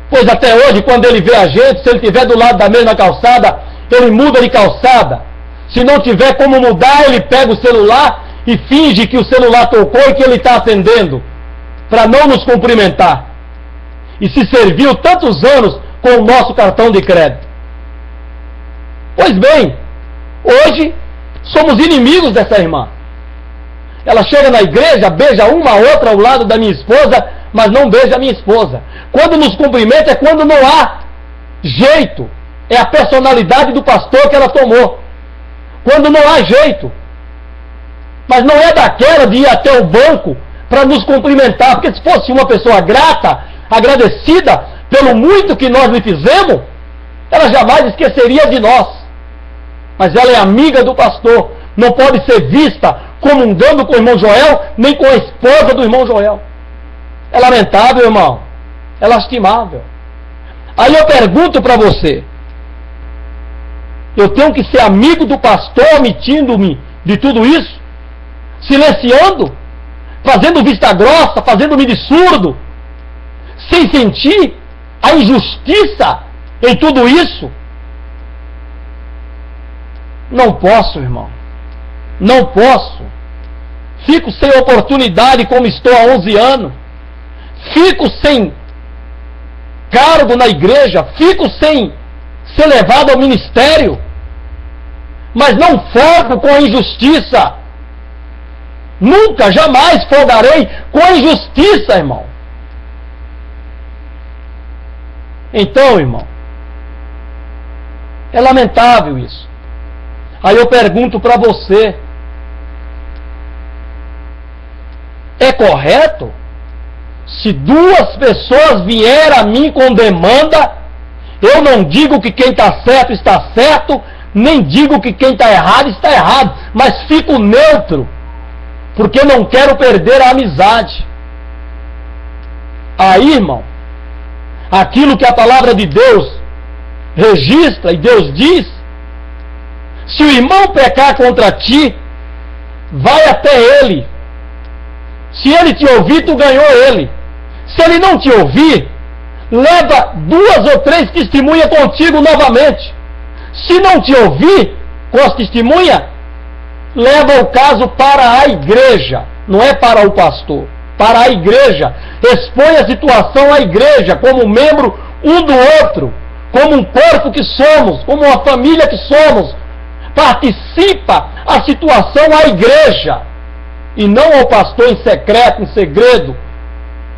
Pois até hoje, quando ele vê a gente, se ele estiver do lado da mesma calçada, ele muda de calçada. Se não tiver como mudar, ele pega o celular e finge que o celular tocou e que ele está atendendo, para não nos cumprimentar. E se serviu tantos anos com o nosso cartão de crédito. Pois bem, hoje somos inimigos dessa irmã. Ela chega na igreja, beija uma a outra ao lado da minha esposa, mas não beija a minha esposa. Quando nos cumprimenta é quando não há jeito. É a personalidade do pastor que ela tomou. Quando não há jeito. Mas não é daquela de ir até o banco para nos cumprimentar. Porque se fosse uma pessoa grata, agradecida pelo muito que nós lhe fizemos, ela jamais esqueceria de nós. Mas ela é amiga do pastor. Não pode ser vista comungando com o irmão Joel, nem com a esposa do irmão Joel. É lamentável, irmão. É lastimável. Aí eu pergunto para você: eu tenho que ser amigo do pastor, omitindo-me de tudo isso? Silenciando? Fazendo vista grossa? Fazendo-me de surdo? Sem sentir a injustiça em tudo isso? Não posso, irmão. Não posso. Fico sem oportunidade como estou há 11 anos. Fico sem cargo na igreja. Fico sem ser levado ao ministério. Mas não folgo com a injustiça. Nunca, jamais folgarei com a injustiça, irmão. Então, irmão, é lamentável isso. Aí eu pergunto para você: é correto? Se duas pessoas vierem a mim com demanda, eu não digo que quem está certo, nem digo que quem está errado, mas fico neutro, porque não quero perder a amizade. Aí, irmão, aquilo que a palavra de Deus registra e Deus diz: se o irmão pecar contra ti, vai até ele. Se ele te ouvir, tu ganhou ele. Se ele não te ouvir, leva 2 ou 3 testemunhas contigo novamente. Se não te ouvir com as testemunhas, leva o caso para a igreja. Não é para o pastor, para a igreja. Expõe a situação à igreja, como membro um do outro, como um corpo que somos, como uma família que somos. Participa a situação à igreja, e não ao pastor em secreto, em segredo,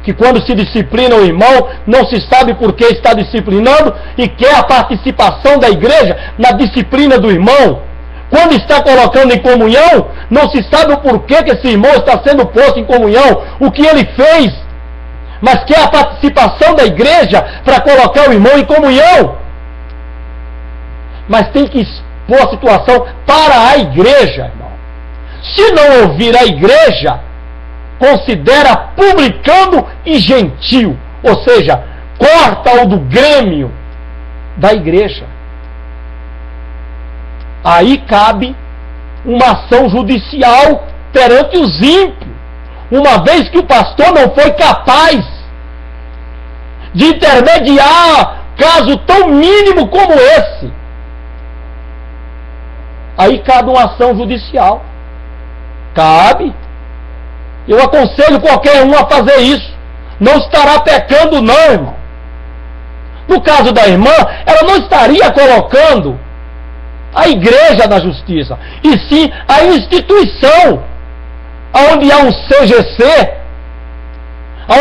que quando se disciplina o irmão, não se sabe por que está disciplinando, e quer a participação da igreja na disciplina do irmão. Quando está colocando em comunhão, não se sabe o porquê que esse irmão está sendo posto em comunhão, o que ele fez, mas quer a participação da igreja para colocar o irmão em comunhão. Mas tem que expor a situação para a igreja, irmão. Se não ouvir a igreja, considera publicano e gentil, ou seja, corta-o do grêmio da igreja. Aí cabe uma ação judicial perante os ímpios, uma vez que o pastor não foi capaz de intermediar caso tão mínimo como esse. Aí cabe uma ação judicial. Cabe. Eu aconselho qualquer um a fazer isso. Não estará pecando não, irmão. No caso da irmã, ela não estaria colocando a igreja na justiça, e sim a instituição, onde há um CGC,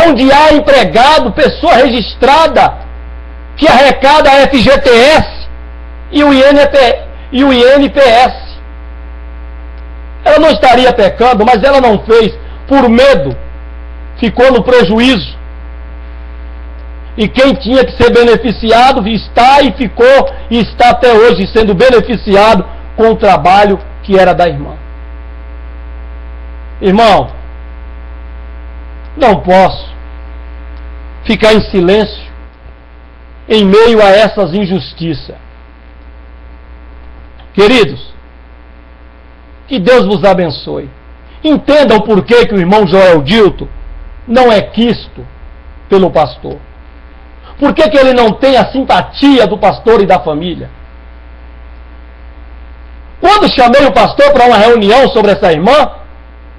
onde há empregado, pessoa registrada, que arrecada a FGTS e o INPS. Ela não estaria pecando, mas ela não fez por medo, ficou no prejuízo. E quem tinha que ser beneficiado está e ficou e está até hoje sendo beneficiado com o trabalho que era da irmã. Irmão, Não posso ficar em silêncio em meio a essas injustiças. Queridos, que Deus vos abençoe. Entendam por que o irmão Joel Dilto não é quisto pelo pastor. Por que ele não tem a simpatia do pastor e da família? Quando chamei o pastor para uma reunião sobre essa irmã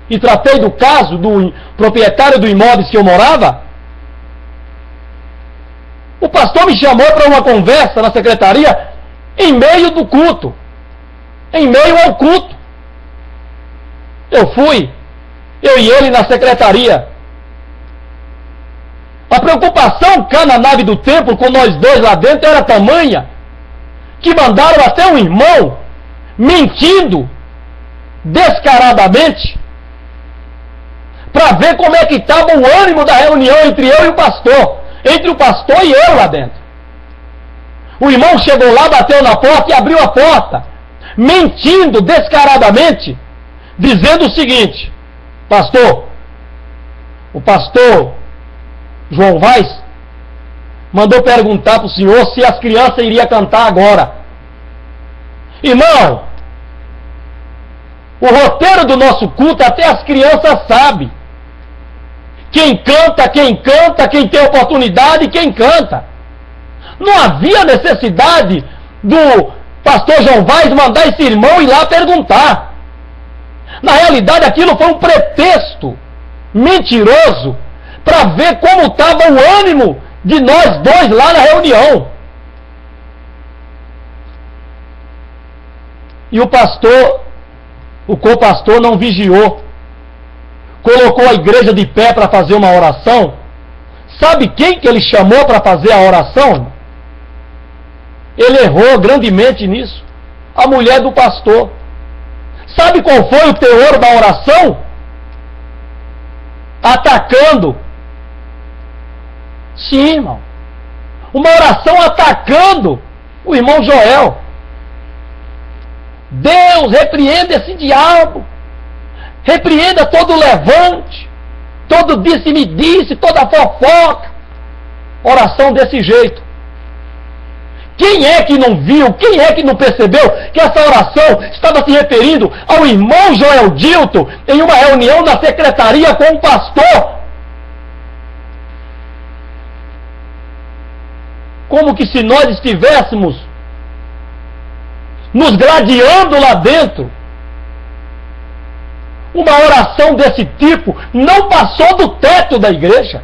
e tratei do caso do proprietário do imóvel que eu morava, o pastor me chamou para uma conversa na secretaria em meio do culto. Em meio ao culto. Eu fui, eu e ele na secretaria. A preocupação cá na nave do templo com nós dois lá dentro era tamanha que mandaram até um irmão mentindo descaradamente para ver como é que estava o ânimo da reunião entre eu e o pastor, entre o pastor e eu lá dentro. O irmão chegou lá, bateu na porta e abriu a porta, mentindo descaradamente, dizendo o seguinte: pastor, o pastor João Vaz mandou perguntar para o senhor se as crianças iriam cantar agora. Irmão, o roteiro do nosso culto até as crianças sabem. Quem canta, quem tem oportunidade, quem canta. Não havia necessidade do pastor João Vaz mandar esse irmão ir lá perguntar. Na realidade, aquilo foi um pretexto mentiroso para ver como estava o ânimo de nós dois lá na reunião. E o pastor, o co-pastor, não vigiou. Colocou a igreja de pé para fazer uma oração. Sabe quem que ele chamou para fazer a oração? Ele errou grandemente nisso. A mulher do pastor. Sabe qual foi o teor da oração? Atacando. Sim, irmão. Uma oração atacando o irmão Joel. Deus, repreenda esse diabo. Repreenda todo o levante, todo disse-me-disse, toda fofoca. Oração desse jeito. Quem é que não viu, quem é que não percebeu que essa oração estava se referindo ao irmão Joel Dilto em uma reunião na secretaria com o pastor? Como que se nós estivéssemos nos gladiando lá dentro. Uma oração desse tipo não passou do teto da igreja.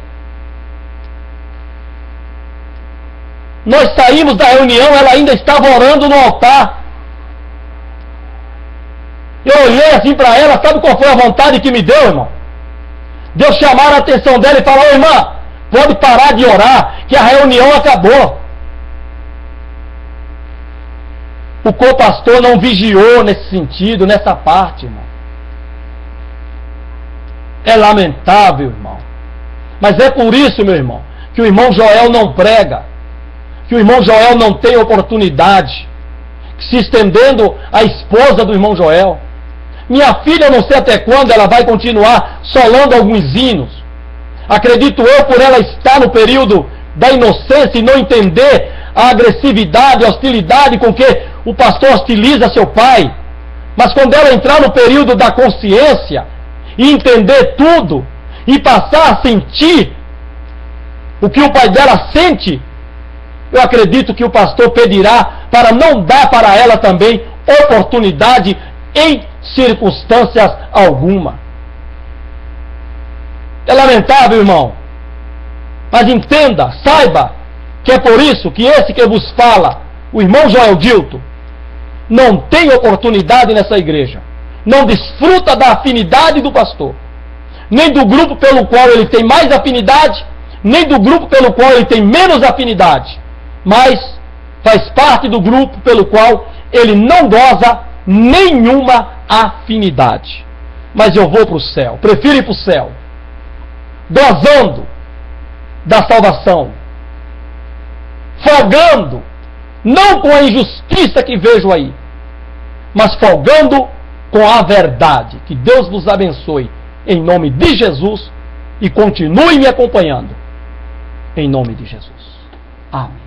Nós saímos da reunião, ela ainda estava orando no altar. Eu olhei assim para ela, sabe qual foi a vontade que me deu, irmão? De eu chamar a atenção dela e falar: ô irmã, pode parar de orar, que a reunião acabou. O co-pastor não vigiou nesse sentido, nessa parte, irmão. É lamentável, irmão. Mas é por isso, meu irmão, que o irmão Joel não prega, que o irmão Joel não tem oportunidade, se estendendo a esposa do irmão Joel. Minha filha, eu não sei até quando ela vai continuar solando alguns hinos. Acredito eu, por ela estar no período da inocência e não entender a agressividade, a hostilidade com que o pastor hostiliza seu pai. Mas quando ela entrar no período da consciência e entender tudo e passar a sentir o que o pai dela sente, eu acredito que o pastor pedirá para não dar para ela também oportunidade em circunstâncias alguma. É lamentável, irmão. Mas entenda, saiba, que é por isso que esse que vos fala, o irmão Joel Dilto, não tem oportunidade nessa igreja. Não desfruta da afinidade do pastor. Nem do grupo pelo qual ele tem mais afinidade, nem do grupo pelo qual ele tem menos afinidade. Mas faz parte do grupo pelo qual ele não goza nenhuma afinidade. Mas eu vou para o céu, prefiro ir para o céu, gozando da salvação, folgando, não com a injustiça que vejo aí, mas folgando com a verdade. Que Deus vos abençoe, em nome de Jesus. e continue me acompanhando. Em nome de Jesus. Amém.